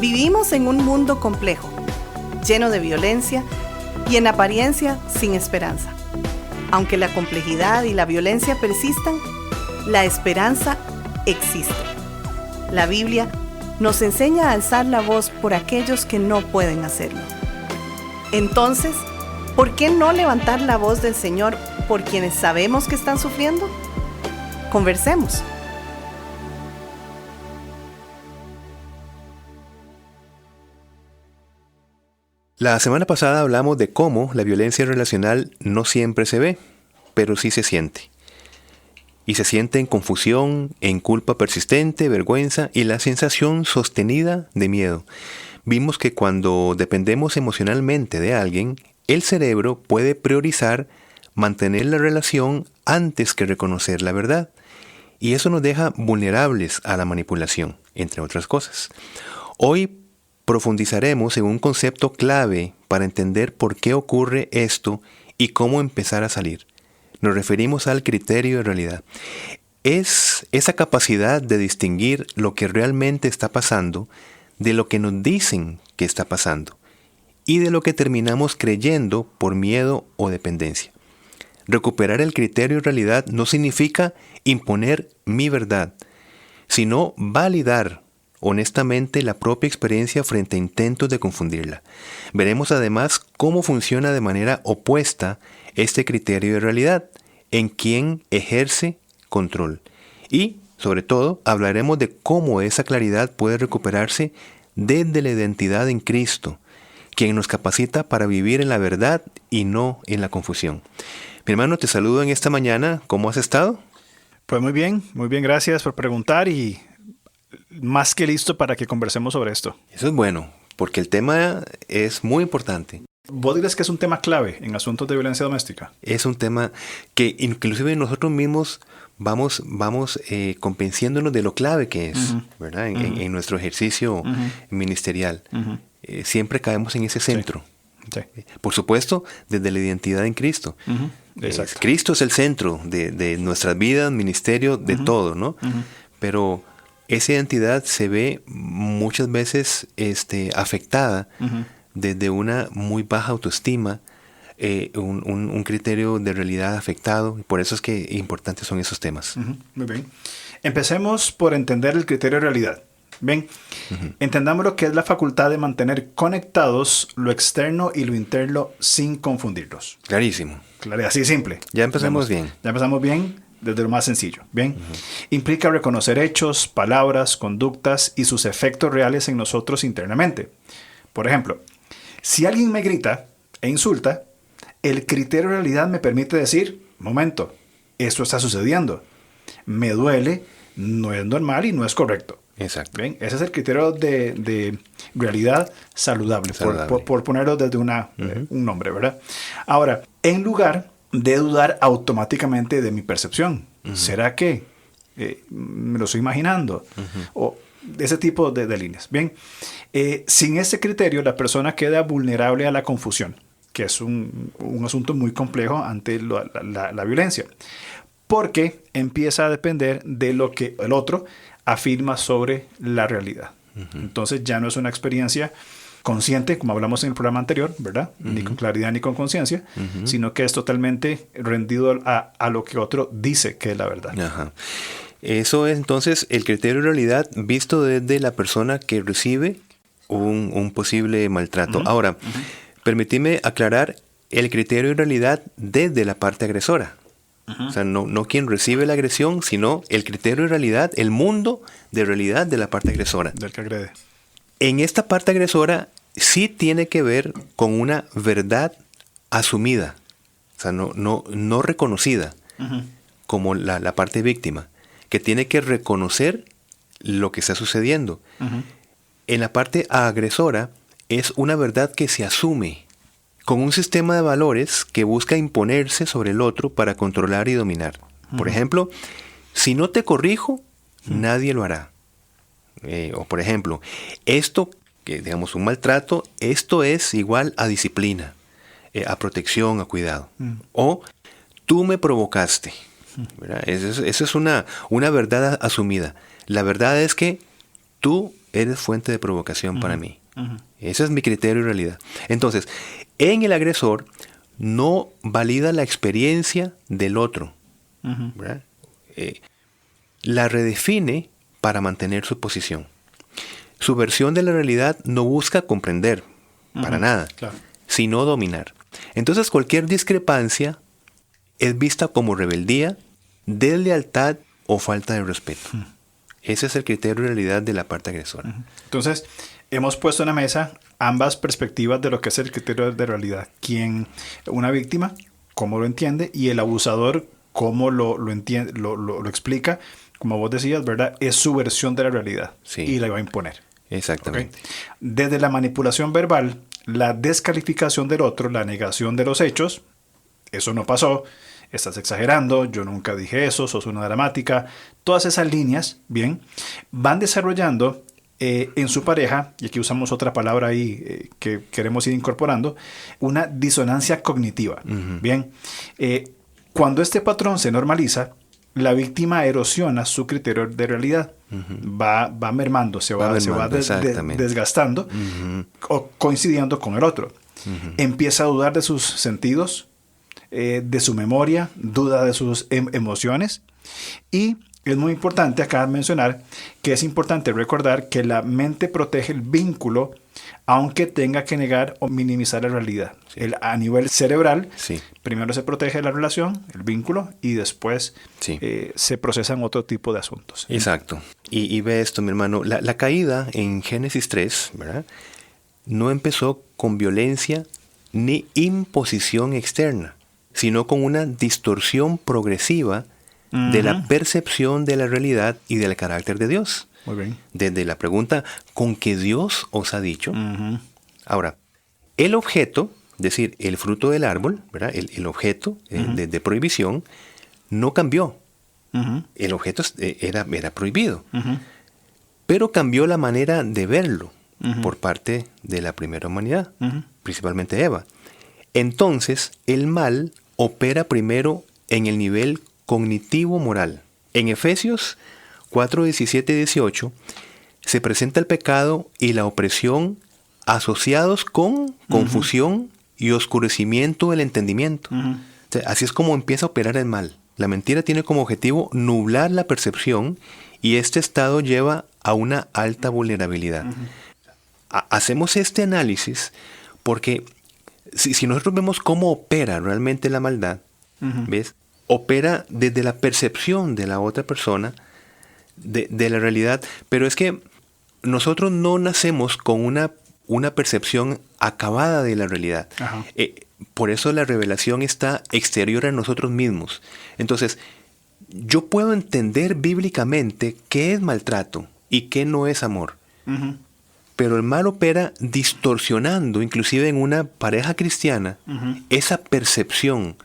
Vivimos en un mundo complejo, lleno de violencia y en apariencia sin esperanza. Aunque la complejidad y la violencia persistan, la esperanza existe. La Biblia nos enseña a alzar la voz por aquellos que no pueden hacerlo. Entonces, ¿por qué no levantar la voz del Señor por quienes sabemos que están sufriendo? Conversemos. La semana pasada hablamos de cómo la violencia relacional no siempre se ve, pero sí se siente. Y se siente en confusión, en culpa persistente, vergüenza y la sensación sostenida de miedo. Vimos que cuando dependemos emocionalmente de alguien, el cerebro puede priorizar mantener la relación antes que reconocer la verdad. Y eso nos deja vulnerables a la manipulación, entre otras cosas. Hoy profundizaremos en un concepto clave para entender por qué ocurre esto y cómo empezar a salir. Nos referimos al criterio de realidad. Es esa capacidad de distinguir lo que realmente está pasando de lo que nos dicen que está pasando y de lo que terminamos creyendo por miedo o dependencia. Recuperar el criterio de realidad no significa imponer mi verdad, sino validar honestamente la propia experiencia frente a intentos de confundirla. Veremos además cómo funciona de manera opuesta este criterio de realidad, en quien ejerce control. Y, sobre todo, hablaremos de cómo esa claridad puede recuperarse desde la identidad en Cristo, quien nos capacita para vivir en la verdad y no en la confusión. Mi hermano, te saludo en esta mañana. ¿Cómo has estado? Pues muy bien, gracias por preguntar y más que listo para que conversemos sobre esto. Eso es bueno, porque el tema es muy importante. ¿Vos dirías que es un tema clave en asuntos de violencia doméstica? Es un tema que inclusive nosotros mismos vamos convenciéndonos de lo clave que es, ¿verdad? En nuestro ejercicio ministerial. Siempre caemos en ese centro. Sí. Por supuesto, desde la identidad en Cristo. Exacto. Cristo es el centro de nuestras vidas, ministerio, de todo, ¿no? Pero esa identidad se ve muchas veces afectada desde una muy baja autoestima, un criterio de realidad afectado. Por eso es que importantes son esos temas. Muy bien. Empecemos por entender el criterio de realidad. Bien, entendamos lo que es la facultad de mantener conectados lo externo y lo interno sin confundirlos. Clarísimo. Claro, así simple. Ya empezamos bien. Ya empezamos bien desde lo más sencillo. Bien. Implica reconocer hechos, palabras, conductas y sus efectos reales en nosotros internamente. Por ejemplo, si alguien me grita e insulta, el criterio de realidad me permite decir, momento, esto está sucediendo. Me duele, no es normal y no es correcto. Exacto. ¿Bien? Ese es el criterio de realidad saludable. Por ponerlo desde un nombre, ¿verdad? Ahora, en lugar de dudar automáticamente de mi percepción, ¿será que me lo estoy imaginando? O ese tipo de líneas. Bien, sin ese criterio, la persona queda vulnerable a la confusión, que es un asunto muy complejo ante la violencia, porque empieza a depender de lo que el otro afirma sobre la realidad. Entonces ya no es una experiencia consciente, como hablamos en el programa anterior, ¿verdad? Ni con claridad ni con conciencia, sino que es totalmente rendido a lo que otro dice que es la verdad. Ajá. Eso es entonces el criterio de realidad visto desde la persona que recibe un posible maltrato. Ahora, permíteme aclarar el criterio de realidad desde la parte agresora. O sea, no quien recibe la agresión, sino el criterio de realidad, el mundo de realidad de la parte agresora. Del que agrede. En esta parte agresora sí tiene que ver con una verdad asumida, o sea, no reconocida como la parte víctima, que tiene que reconocer lo que está sucediendo. En la parte agresora es una verdad que se asume con un sistema de valores que busca imponerse sobre el otro para controlar y dominar. Por ejemplo, si no te corrijo, nadie lo hará. O por ejemplo, esto, que digamos un maltrato, esto es igual a disciplina, a protección, a cuidado. O tú me provocaste. ¿Verdad? Esa es una verdad asumida. La verdad es que tú eres fuente de provocación para mí. Ese es mi criterio de realidad. Entonces, en el agresor no valida la experiencia del otro. ¿Verdad? La redefine para mantener su posición. Su versión de la realidad no busca comprender, para nada, claro, sino dominar. Entonces cualquier discrepancia es vista como rebeldía, deslealtad o falta de respeto. Ese es el criterio de realidad de la parte agresora. Entonces, hemos puesto en la mesa ambas perspectivas de lo que es el criterio de realidad. Una víctima, cómo lo entiende, y el abusador, cómo lo entiende, lo explica. Como vos decías, ¿verdad? Es su versión de la realidad. Sí. Y la va a imponer. Exactamente. ¿Okay? Desde la manipulación verbal, la descalificación del otro, la negación de los hechos, eso no pasó, estás exagerando, yo nunca dije eso, sos una dramática. Todas esas líneas, bien, van desarrollando en su pareja, y aquí usamos otra palabra ahí que queremos ir incorporando, una disonancia cognitiva. Bien, cuando este patrón se normaliza, la víctima erosiona su criterio de realidad. Va mermando, se va desgastando, o coincidiendo con el otro. Empieza a dudar de sus sentidos, de su memoria, duda de sus emociones. Y es muy importante acá mencionar que es importante recordar que la mente protege el vínculo, aunque tenga que negar o minimizar la realidad. Sí. A nivel cerebral, sí, primero se protege la relación, el vínculo, y después sí, se procesan otro tipo de asuntos. Exacto. Y ve esto, mi hermano, la caída en Génesis 3, ¿verdad?, no empezó con violencia ni imposición externa, sino con una distorsión progresiva de la percepción de la realidad y del carácter de Dios. Muy bien. Desde la pregunta, ¿con qué Dios os ha dicho? Ahora, el objeto, es decir, el fruto del árbol, ¿verdad?, el objeto de prohibición, no cambió. El objeto era prohibido. Pero cambió la manera de verlo por parte de la primera humanidad, principalmente Eva. Entonces, el mal opera primero en el nivel cognitivo-moral. En Efesios 4, 17 y 18 se presenta el pecado y la opresión asociados con confusión y oscurecimiento del entendimiento. O sea, así es como empieza a operar el mal. La mentira tiene como objetivo nublar la percepción y este estado lleva a una alta vulnerabilidad. Hacemos este análisis porque si nosotros vemos cómo opera realmente la maldad, ¿ves?, opera desde la percepción de la otra persona de la realidad, pero es que nosotros no nacemos con una percepción acabada de la realidad. Por eso la revelación está exterior a nosotros mismos. Entonces, yo puedo entender bíblicamente qué es maltrato y qué no es amor. Pero el mal opera distorsionando, inclusive en una pareja cristiana, esa percepción,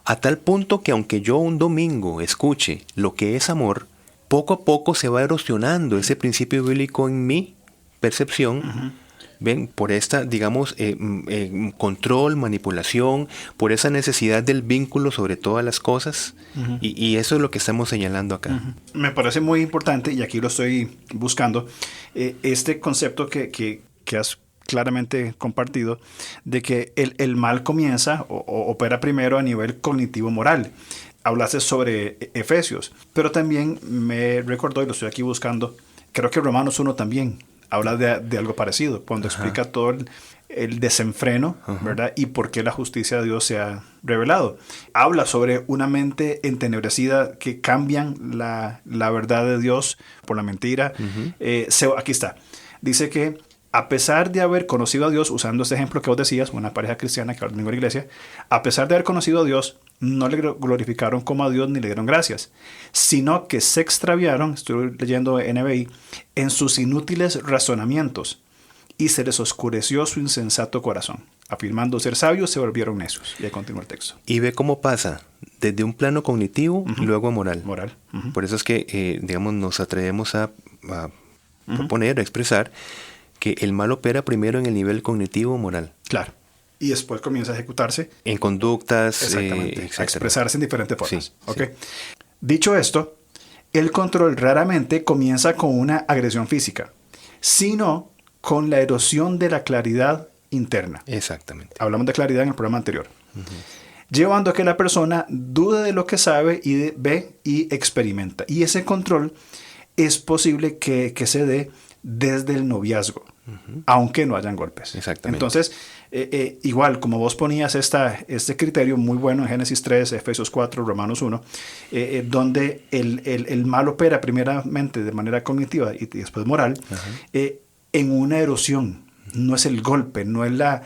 a tal punto que aunque yo un domingo escuche lo que es amor, poco a poco se va erosionando ese principio bíblico en mi percepción, ¿ven?, por esta, digamos, control, manipulación, por esa necesidad del vínculo sobre todas las cosas, y eso es lo que estamos señalando acá. Me parece muy importante, y aquí lo estoy buscando, este concepto que has claramente compartido, de que el mal comienza o opera primero a nivel cognitivo-moral. Hablaste sobre Efesios, pero también me recordó, y lo estoy aquí buscando, creo que Romanos 1 también habla de algo parecido, cuando explica todo el desenfreno, ¿verdad?, y por qué la justicia de Dios se ha revelado. Habla sobre una mente entenebrecida que cambian la verdad de Dios por la mentira. Aquí está. Dice que a pesar de haber conocido a Dios, usando este ejemplo que vos decías, una pareja cristiana que va al domingo a la iglesia, a pesar de haber conocido a Dios, no le glorificaron como a Dios ni le dieron gracias, sino que se extraviaron, estoy leyendo NBI, en sus inútiles razonamientos, y se les oscureció su insensato corazón. Afirmando ser sabios, se volvieron necios. Y ahí continúa el texto. Y ve cómo pasa desde un plano cognitivo y luego moral. Por eso es que, digamos, nos atrevemos a proponer, a expresar que el mal opera primero en el nivel cognitivo-moral. Claro. Y después comienza a ejecutarse en conductas. Exactamente. A expresarse en diferentes formas. Sí, ¿Okay? Dicho esto, el control raramente comienza con una agresión física. sino con la erosión de la claridad interna. Exactamente. Hablamos de claridad en el programa anterior. Llevando a que la persona dude de lo que sabe y ve y experimenta. Y ese control es posible que se dé desde el noviazgo, aunque no hayan golpes. Exactamente. Entonces, igual, como vos ponías este criterio muy bueno en Génesis 3, Efesios 4, Romanos 1, donde el mal opera primeramente de manera cognitiva y después moral, en una erosión. No es el golpe, no es la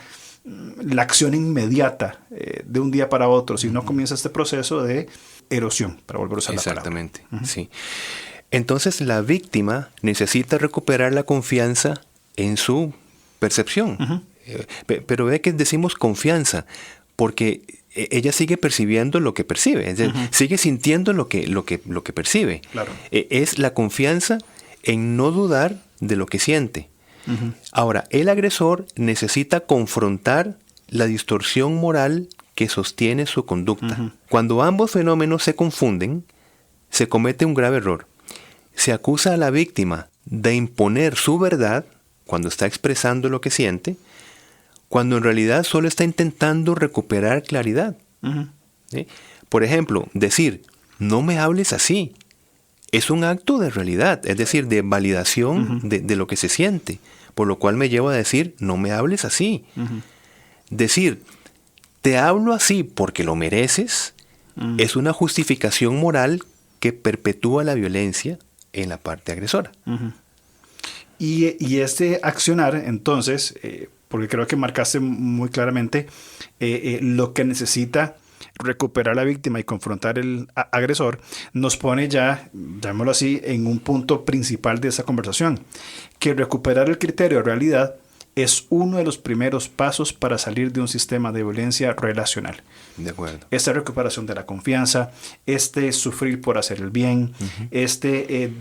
acción inmediata de un día para otro, sino comienza este proceso de erosión, para volver a usar la palabra. Exactamente, sí. Entonces la víctima necesita recuperar la confianza en su percepción. Pero ve que decimos confianza, porque ella sigue percibiendo lo que percibe, es decir, sigue sintiendo lo que percibe. Claro. Es la confianza en no dudar de lo que siente. Ahora, el agresor necesita confrontar la distorsión moral que sostiene su conducta. Cuando ambos fenómenos se confunden, se comete un grave error. Se acusa a la víctima de imponer su verdad cuando está expresando lo que siente, cuando en realidad solo está intentando recuperar claridad. ¿Sí? Por ejemplo, decir, no me hables así, es un acto de realidad, es decir, de validación de lo que se siente, por lo cual me lleva a decir, no me hables así. Decir, te hablo así porque lo mereces, es una justificación moral que perpetúa la violencia en la parte agresora. Y este accionar, entonces, porque creo que marcaste muy claramente lo que necesita recuperar la víctima y confrontar el agresor, nos pone ya, llamémoslo así, en un punto principal de esa conversación, que recuperar el criterio de realidad es uno de los primeros pasos para salir de un sistema de violencia relacional. De acuerdo. Esta recuperación de la confianza, sufrir por hacer el bien,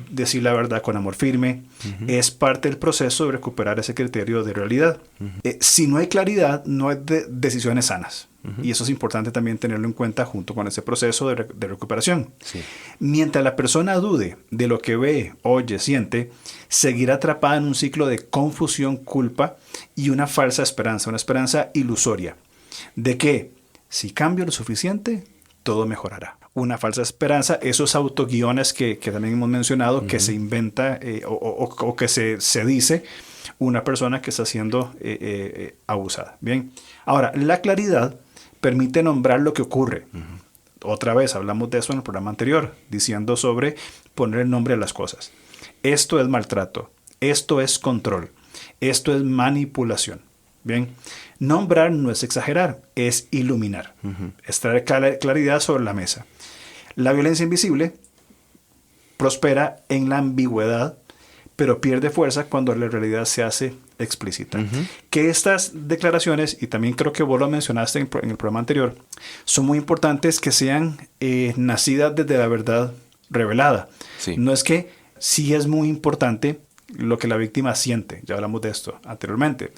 decir la verdad con amor firme, es parte del proceso de recuperar ese criterio de realidad. Si no hay claridad, no hay decisiones sanas. Y eso es importante también tenerlo en cuenta junto con ese proceso de recuperación. Sí. Mientras la persona dude de lo que ve, oye, siente, seguirá atrapada en un ciclo de confusión, culpa y una falsa esperanza, una esperanza ilusoria de que si cambio lo suficiente, todo mejorará. Una falsa esperanza, esos autoguiones que también hemos mencionado, que se inventa o que se dice una persona que está siendo abusada. Bien, ahora, la claridad permite nombrar lo que ocurre. Otra vez, hablamos de eso en el programa anterior, diciendo sobre poner el nombre a las cosas. Esto es maltrato, esto es control, esto es manipulación. Bien, nombrar no es exagerar, es iluminar, es traer claridad sobre la mesa. La violencia invisible prospera en la ambigüedad, pero pierde fuerza cuando la realidad se hace explícita. Que estas declaraciones, y también creo que vos lo mencionaste en el programa anterior, son muy importantes que sean nacidas desde la verdad revelada. Sí. No es que sí es muy importante lo que la víctima siente, ya hablamos de esto anteriormente,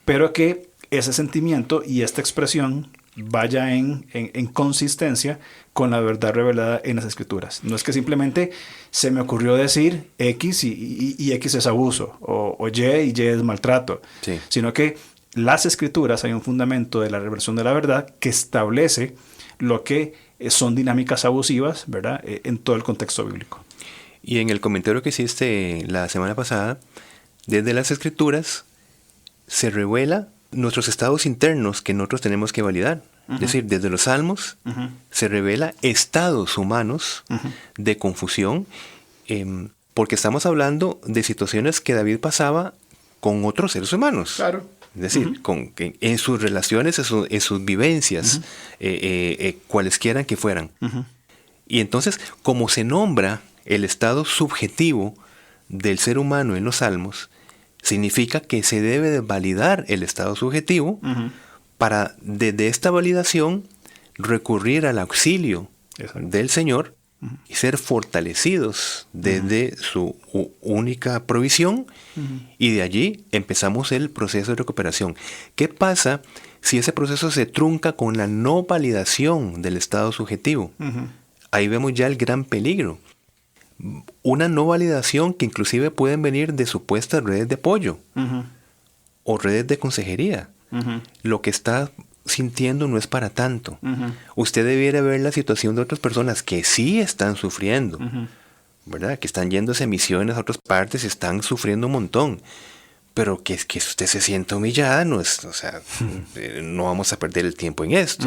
pero que ese sentimiento y esta expresión vaya en consistencia con la verdad revelada en las escrituras. No es que simplemente se me ocurrió decir X y X es abuso, o Y y Y es maltrato, sí, sino que las escrituras hay un fundamento de la revelación de la verdad que establece lo que son dinámicas abusivas, ¿verdad? En todo el contexto bíblico. Y en el comentario que hiciste la semana pasada, desde las escrituras se revela nuestros estados internos que nosotros tenemos que validar. Es decir, desde los salmos se revela estados humanos de confusión, porque estamos hablando de situaciones que David pasaba con otros seres humanos. Claro. Es decir, en sus relaciones, en sus vivencias, cualesquiera que fueran. Y entonces, como se nombra el estado subjetivo del ser humano en los salmos, significa que se debe de validar el estado subjetivo para, desde esta validación, recurrir al auxilio del Señor y ser fortalecidos desde su única provisión, y de allí empezamos el proceso de recuperación. ¿Qué pasa si ese proceso se trunca con la no validación del estado subjetivo? Ahí vemos ya el gran peligro, una no validación que inclusive pueden venir de supuestas redes de apoyo o redes de consejería. Lo que está sintiendo no es para tanto. Usted debiera ver la situación de otras personas que sí están sufriendo, ¿verdad? Que están yéndose a misiones a otras partes y están sufriendo un montón. Pero que usted se sienta humillada, no es, o sea, no vamos a perder el tiempo en esto.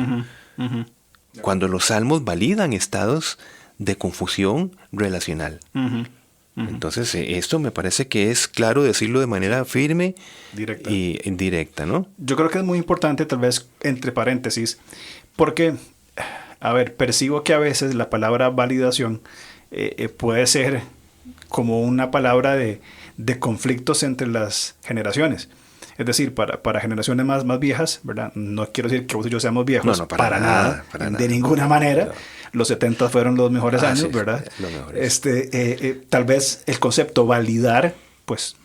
Cuando los salmos validan estados de confusión relacional. Entonces, esto me parece que es claro decirlo de manera firme y directa, ¿no? Yo creo que es muy importante, tal vez entre paréntesis, porque, a ver, percibo que a veces la palabra validación puede ser como una palabra de conflictos entre las generaciones. Es decir, para generaciones más viejas, ¿verdad? No quiero decir que vos y yo seamos viejos, no, para nada, de ninguna manera. No. Los 70 fueron los mejores años, sí, ¿verdad? Los mejores. Tal vez el concepto validar, pues,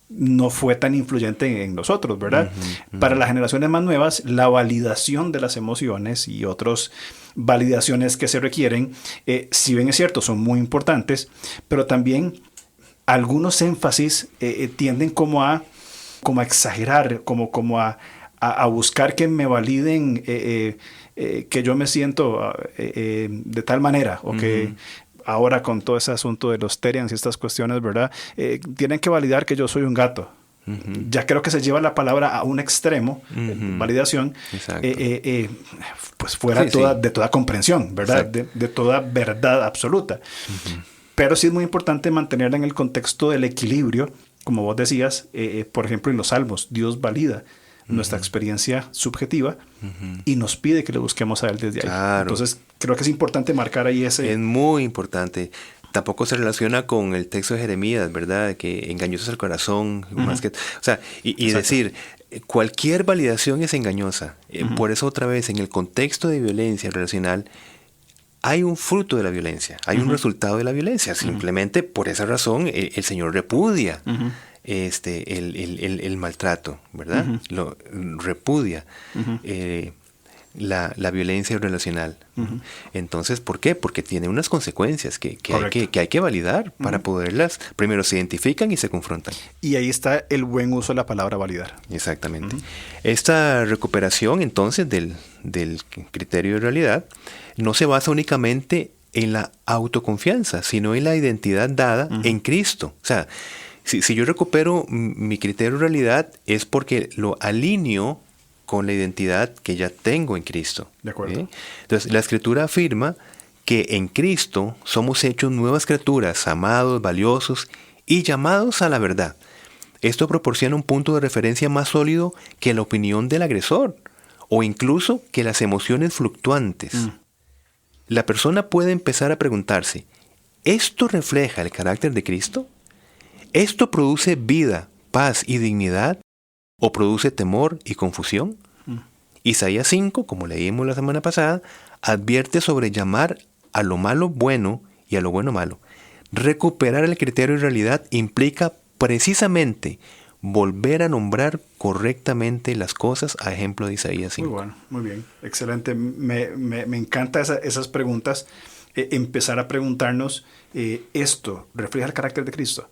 no fue tan influyente en nosotros, ¿verdad? Para las generaciones más nuevas, la validación de las emociones y otras validaciones que se requieren, si bien es cierto, son muy importantes, pero también algunos énfasis tienden como a exagerar, como a buscar que me validen que yo me siento de tal manera, o que ahora con todo ese asunto de los Terians y estas cuestiones, ¿verdad? Tienen que validar que yo soy un gato. Ya creo que se lleva la palabra a un extremo, validación, pues fuera de toda comprensión, ¿verdad? De toda verdad absoluta. Pero sí es muy importante mantenerla en el contexto del equilibrio, como vos decías, por ejemplo, en los Salmos, Dios valida nuestra experiencia subjetiva y nos pide que le busquemos a Él desde ahí. Claro. Entonces, creo que es importante marcar ahí ese... Es muy importante. Tampoco se relaciona con el texto de Jeremías, ¿verdad? Que engañoso es el corazón, más que... O sea, y decir, cualquier validación es engañosa. Por eso, otra vez, en el contexto de violencia relacional, hay un fruto de la violencia, hay un resultado de la violencia. Simplemente por esa razón el Señor repudia el maltrato, ¿verdad? Lo repudia la violencia relacional. Entonces, ¿por qué? Porque tiene unas consecuencias que hay que validar para poderlas, primero se identifican y se confrontan. Y ahí está el buen uso de la palabra validar. Exactamente. Esta recuperación entonces del criterio de realidad no se basa únicamente en la autoconfianza, sino en la identidad dada en Cristo. O sea, si yo recupero mi criterio de realidad es porque lo alineo con la identidad que ya tengo en Cristo. De acuerdo. Entonces, la Escritura afirma que en Cristo somos hechos nuevas criaturas, amados, valiosos y llamados a la verdad. Esto proporciona un punto de referencia más sólido que la opinión del agresor o incluso que las emociones fluctuantes. La persona puede empezar a preguntarse, ¿esto refleja el carácter de Cristo? ¿Esto produce vida, paz y dignidad? ¿O produce temor y confusión? Isaías 5, como leímos la semana pasada, advierte sobre llamar a lo malo bueno y a lo bueno malo. Recuperar el criterio de realidad implica precisamente volver a nombrar correctamente las cosas, a ejemplo de Isaías 5. Muy bueno, muy bien, excelente. Me encantan esas preguntas. Empezar a preguntarnos, ¿esto refleja el carácter de Cristo?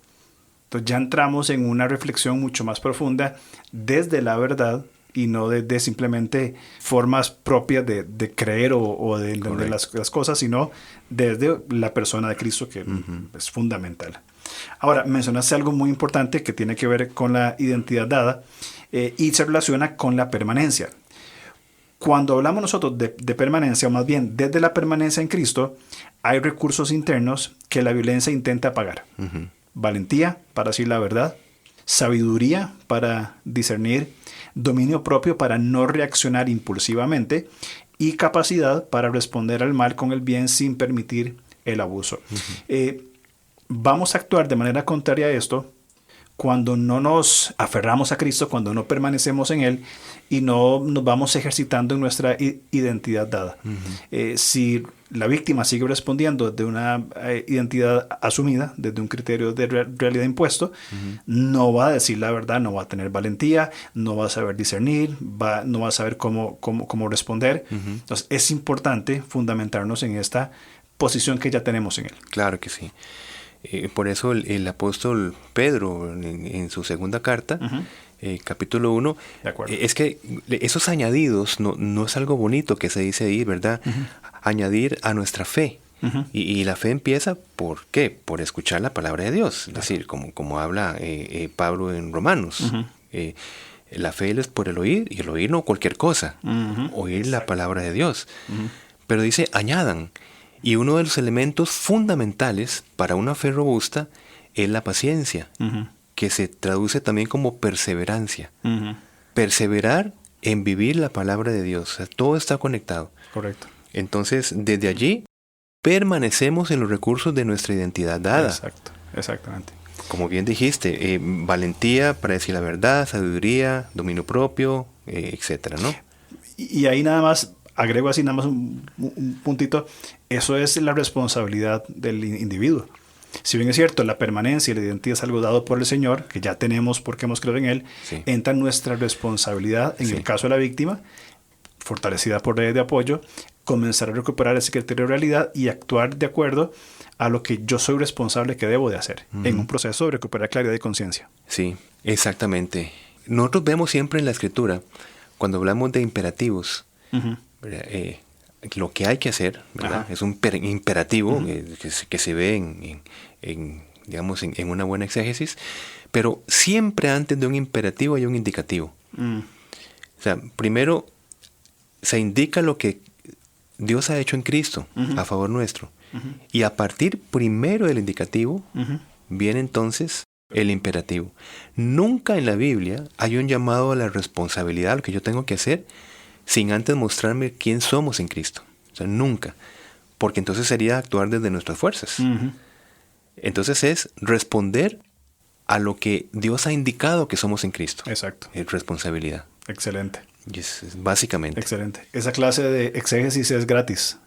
Entonces ya entramos en una reflexión mucho más profunda desde la verdad y no desde simplemente formas propias de creer o de entender las cosas, sino desde la persona de Cristo, que es fundamental. Ahora, mencionaste algo muy importante que tiene que ver con la identidad dada y se relaciona con la permanencia. Cuando hablamos nosotros de permanencia, o más bien desde la permanencia en Cristo, hay recursos internos que la violencia intenta apagar. Valentía para decir la verdad, sabiduría para discernir, dominio propio para no reaccionar impulsivamente y capacidad para responder al mal con el bien sin permitir el abuso. Vamos a actuar de manera contraria a esto cuando no nos aferramos a Cristo, cuando no permanecemos en Él y no nos vamos ejercitando en nuestra identidad dada. Si la víctima sigue respondiendo de una identidad asumida, desde un criterio de realidad impuesto, no va a decir la verdad, no va a tener valentía, no va a saber discernir, no va a saber cómo responder. Entonces es importante fundamentarnos en esta posición que ya tenemos en Él. Claro que sí. Por eso el apóstol Pedro, en su segunda carta, capítulo 1, es que esos añadidos no es algo bonito que se dice ahí, ¿verdad? Añadir a nuestra fe. Y la fe empieza, ¿por qué? Por escuchar la palabra de Dios. Es decir, como habla Pablo en Romanos. La fe es por el oír, y el oír no cualquier cosa. Oír la palabra de Dios. Pero dice, añadan. Y uno de los elementos fundamentales para una fe robusta es la paciencia, que se traduce también como perseverancia. Perseverar en vivir la palabra de Dios. O sea, todo está conectado. Correcto. Entonces, desde allí, permanecemos en los recursos de nuestra identidad dada. Exacto, exactamente. Como bien dijiste, valentía para decir la verdad, sabiduría, dominio propio, etcétera, ¿no? Y ahí nada más, agrego así nada más un puntito, eso es la responsabilidad del individuo. Si bien es cierto, la permanencia y la identidad es algo dado por el Señor, que ya tenemos porque hemos creído en Él, entra nuestra responsabilidad, en el caso de la víctima, fortalecida por redes de apoyo, comenzar a recuperar ese criterio de realidad y actuar de acuerdo a lo que yo soy responsable que debo de hacer en un proceso de recuperar claridad y conciencia. Sí, exactamente. Nosotros vemos siempre en la Escritura, cuando hablamos de imperativos, lo que hay que hacer, ¿verdad? Es un imperativo que se ve en una buena exégesis, pero siempre antes de un imperativo hay un indicativo. O sea, primero se indica lo que Dios ha hecho en Cristo a favor nuestro. Y a partir primero del indicativo viene entonces el imperativo. Nunca en la Biblia hay un llamado a la responsabilidad, lo que yo tengo que hacer, sin antes mostrarme quién somos en Cristo. O sea, nunca. Porque entonces sería actuar desde nuestras fuerzas. Entonces es responder a lo que Dios ha indicado que somos en Cristo. Exacto. Es responsabilidad. Excelente. Y es básicamente. Excelente. Esa clase de exégesis es gratis.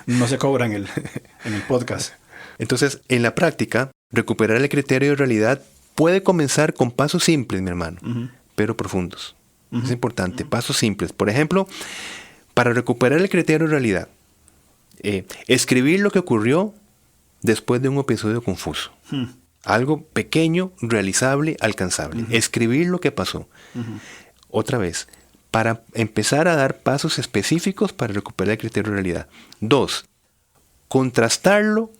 No se cobra en el podcast. Entonces, en la práctica, recuperar el criterio de realidad puede comenzar con pasos simples, mi hermano, pero profundos. Es importante, pasos simples. Por ejemplo, para recuperar el criterio de realidad, escribir lo que ocurrió después de un episodio confuso. Algo pequeño, realizable, alcanzable. Escribir lo que pasó. Otra vez, para empezar a dar pasos específicos para recuperar el criterio de realidad. 2, contrastarlo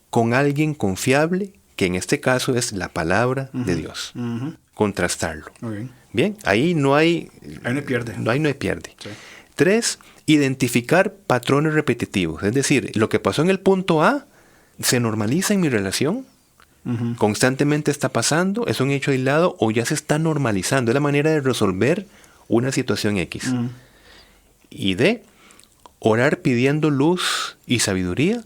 con alguien confiable, que en este caso es la palabra de Dios. Contrastarlo. Bien, ahí no hay... Ahí no hay pierde. No hay pierde. Sí. 3, identificar patrones repetitivos. Es decir, lo que pasó en el punto A se normaliza en mi relación. Constantemente está pasando, es un hecho aislado o ya se está normalizando. Es la manera de resolver una situación X. Y D, orar pidiendo luz y sabiduría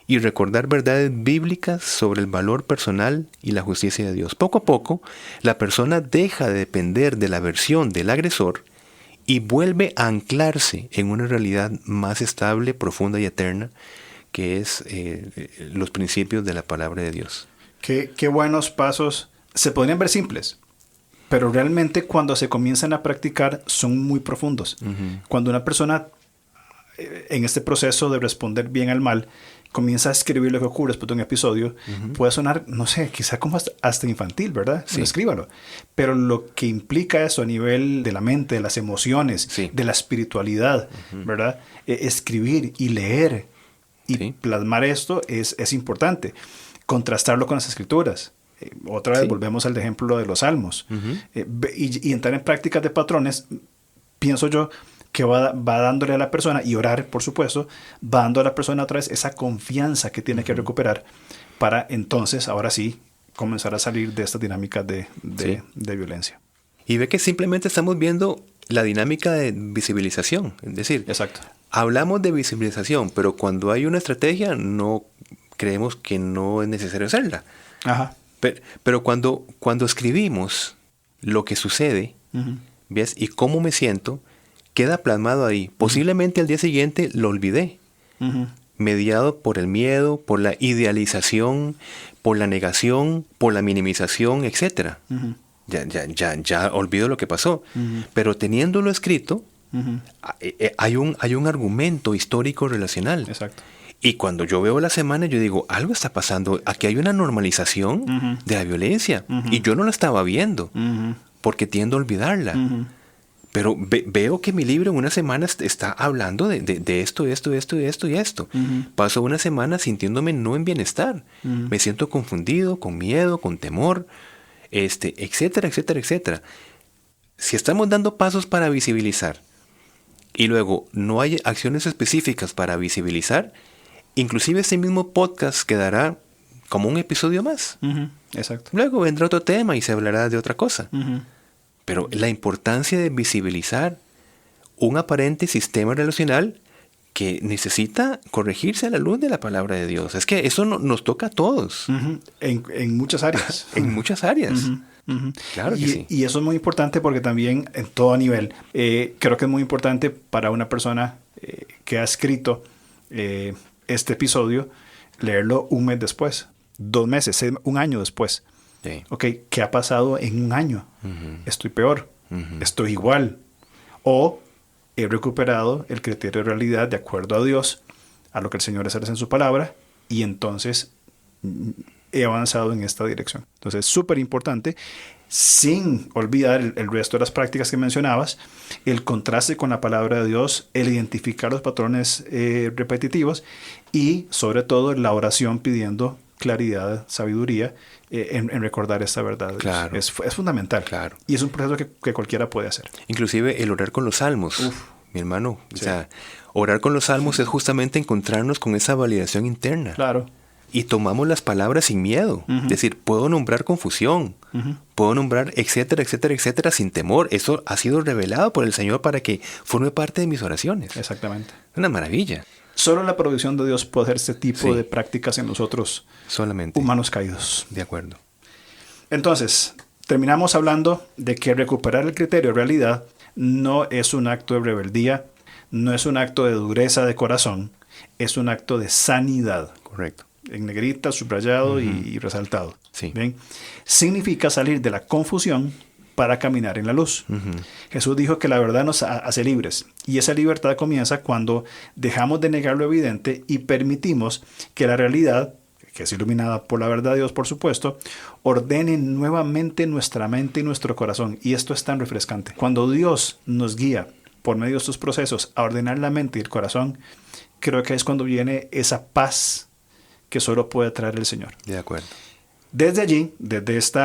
y recordar verdades bíblicas sobre el valor personal y la justicia de Dios. Poco a poco, la persona deja de depender de la versión del agresor y vuelve a anclarse en una realidad más estable, profunda y eterna, que es los principios de la palabra de Dios. Qué buenos pasos. Se podrían ver simples, pero realmente cuando se comienzan a practicar son muy profundos. Cuando una persona en este proceso de responder bien al mal comienza a escribir lo que ocurre después de un episodio, puede sonar, no sé, quizá como hasta infantil, ¿verdad? Sí. Escríbalo. Pero lo que implica eso a nivel de la mente, de las emociones, de la espiritualidad, ¿verdad? Escribir y leer y plasmar esto es importante. Contrastarlo con las escrituras. Otra vez volvemos al ejemplo de los salmos. Y entrar en prácticas de patrones, pienso yo, que va dándole a la persona, y orar, por supuesto, va dando a la persona otra vez esa confianza que tiene que recuperar para entonces, ahora sí, comenzar a salir de estas dinámicas de violencia. Y ve que simplemente estamos viendo la dinámica de visibilización. Es decir, hablamos de visibilización, pero cuando hay una estrategia no creemos que no es necesario hacerla. Pero cuando escribimos lo que sucede, ¿ves? Y cómo me siento, queda plasmado ahí. Posiblemente al día siguiente lo olvidé. Mediado por el miedo, por la idealización, por la negación, por la minimización, etc. Ya olvido lo que pasó. Pero teniéndolo escrito, hay un argumento histórico relacional. Y cuando yo veo la semana, yo digo, algo está pasando. Aquí hay una normalización de la violencia. Y yo no la estaba viendo, porque tiendo a olvidarla. Pero veo que mi libro en una semana está hablando de esto. Paso una semana sintiéndome no en bienestar. Me siento confundido, con miedo, con temor, etcétera. Si estamos dando pasos para visibilizar y luego no hay acciones específicas para visibilizar, inclusive ese mismo podcast quedará como un episodio más. Exacto. Luego vendrá otro tema y se hablará de otra cosa. Pero la importancia de visibilizar un aparente sistema relacional que necesita corregirse a la luz de la palabra de Dios. Es que eso nos toca a todos. En muchas áreas. En muchas áreas. Claro que sí. Y eso es muy importante porque también en todo nivel, creo que es muy importante para una persona que ha escrito este episodio, leerlo un mes después, 2 meses, un año después. Sí. Ok, ¿qué ha pasado en un año? Estoy peor, estoy igual. O he recuperado el criterio de realidad de acuerdo a Dios, a lo que el Señor establece en su palabra, y entonces he avanzado en esta dirección. Entonces es súper importante, sin olvidar el resto de las prácticas que mencionabas, el contraste con la palabra de Dios, el identificar los patrones repetitivos y sobre todo la oración pidiendo claridad, sabiduría en recordar esta verdad. Claro. Es fundamental. Claro. Y es un proceso que cualquiera puede hacer. Inclusive el orar con los salmos. Mi hermano. Sí. O sea, orar con los salmos es justamente encontrarnos con esa validación interna. Claro. Y tomamos las palabras sin miedo. Es decir, puedo nombrar confusión. Puedo nombrar etcétera, sin temor. Eso ha sido revelado por el Señor para que forme parte de mis oraciones. Exactamente. Una maravilla. Solo la provisión de Dios puede hacer este tipo de prácticas en nosotros, solamente humanos caídos. De acuerdo. Entonces, terminamos hablando de que recuperar el criterio de realidad no es un acto de rebeldía, no es un acto de dureza de corazón, es un acto de sanidad. Correcto. En negrita, subrayado y resaltado. Sí. ¿Bien? Significa salir de la confusión para caminar en la luz. Jesús dijo que la verdad nos hace libres, y esa libertad comienza cuando dejamos de negar lo evidente y permitimos que la realidad, que es iluminada por la verdad de Dios, por supuesto, ordene nuevamente nuestra mente y nuestro corazón. Y esto es tan refrescante. Cuando Dios nos guía por medio de estos procesos a ordenar la mente y el corazón, creo que es cuando viene esa paz que solo puede traer el Señor. De acuerdo. Desde allí, desde este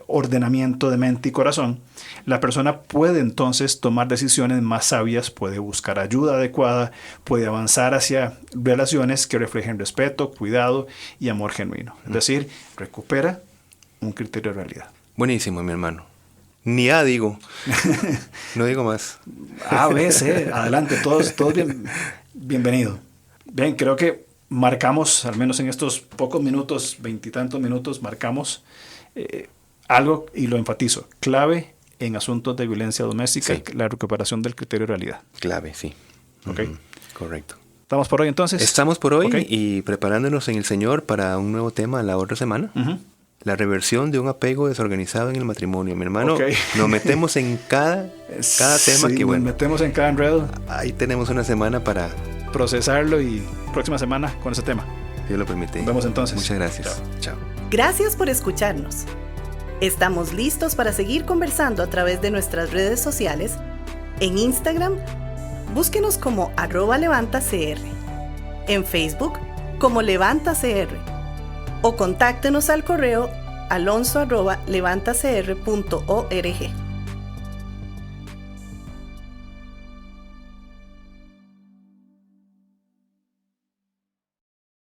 ordenamiento de mente y corazón, la persona puede entonces tomar decisiones más sabias, puede buscar ayuda adecuada, puede avanzar hacia relaciones que reflejen respeto, cuidado y amor genuino. Es decir, recupera un criterio de realidad. Buenísimo, mi hermano. Ni A digo. No digo más. A, B, C. Adelante, todos bienvenido. Bien, creo que marcamos, al menos en estos pocos minutos, 20 y tantos minutos, marcamos algo, y lo enfatizo, clave en asuntos de violencia doméstica, la recuperación del criterio de realidad. Clave, sí. Ok. Correcto. ¿Estamos por hoy entonces? Estamos por hoy y preparándonos en el Señor para un nuevo tema la otra semana. La reversión de un apego desorganizado en el matrimonio. Mi hermano, nos metemos en cada tema que bueno. Nos metemos en cada enredo. Ahí tenemos una semana para procesarlo y próxima semana con ese tema. Dios lo permite. Nos vemos entonces. Muchas gracias. Chao. Gracias por escucharnos. Estamos listos para seguir conversando a través de nuestras redes sociales. En Instagram, búsquenos como @levantacr. En Facebook, como levantacr. O contáctenos al correo alonso@levantacr.org.